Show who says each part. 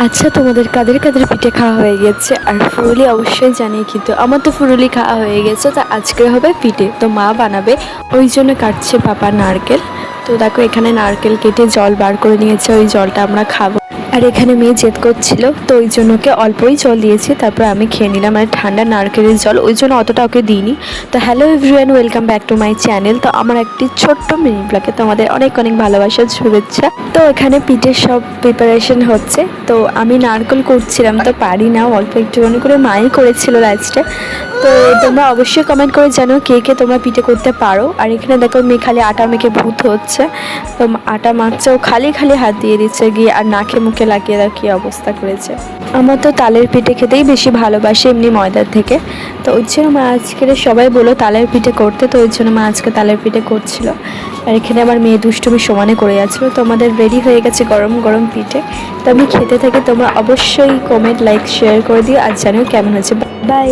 Speaker 1: আচ্ছা, তোমাদের কাদের কাদের পিঠে খাওয়া হয়ে গেছে? আর ফুরুলি অবশ্যই জানি, কিন্তু আমার তো ফুরুলি খাওয়া হয়ে গেছে। তো আজকে হবে পিঠে, তো মা বানাবে, ওই জন্য কাটছে পাপা নারকেল। তো দেখো এখানে নারকেল কেটে জল বার করে নিয়েছে, ওই জলটা আমরা খাবো। আর এখানে মেয়ে জেদ করছিল, তো ওই জন্য ওকে অল্পই জল দিয়েছি, তারপর আমি খেয়ে নিলাম। মানে ঠান্ডা নারকেলের জল, ওই জন্য অতটা ওকে দিইনি। তো hello everyone, welcome back to my channel. তো আমার একটি ছোট্ট মিনি ব্লগে তোমাদের অনেক অনেক ভালোবাসার শুভেচ্ছা। তো এখানে পিঠের সব প্রিপারেশন হচ্ছে। তো আমি নারকেল করছিলাম, তো পারি না, অল্প একটুখানি করে মাই করেছিল লাস্টে। তো তোমরা অবশ্যই কমেন্ট করে জানো কে কে তোমরা পিঠে করতে পারো। আর এখানে দেখো মেয়ে খালি আটা মেখে ভূত হচ্ছে। তো আটা মাখছে, ও খালি খালি হাত দিয়ে দিচ্ছে গিয়ে, আর নাকে মুখে লাগিয়ে দেওয়া কী অবস্থা করেছে। আমার তো তালের পিঠে খেতেই বেশি ভালোবাসি এমনি ময়দার থেকে। তো ওই জন্য মা আজকের সবাই বলো তালের পিঠে করতে, তো ওই জন্য মা আজকে তালের পিঠে করছিল। আর এখানে আমার মেয়ে দুষ্টুমি সমানে করে যাচ্ছিলো। তো আমাদের রেডি হয়ে গেছে গরম গরম পিঠে। তো আমি খেতে থাকি, তোমরা অবশ্যই কমেন্ট লাইক শেয়ার করে দিও আর জানিও কেমন হয়েছে। বাই।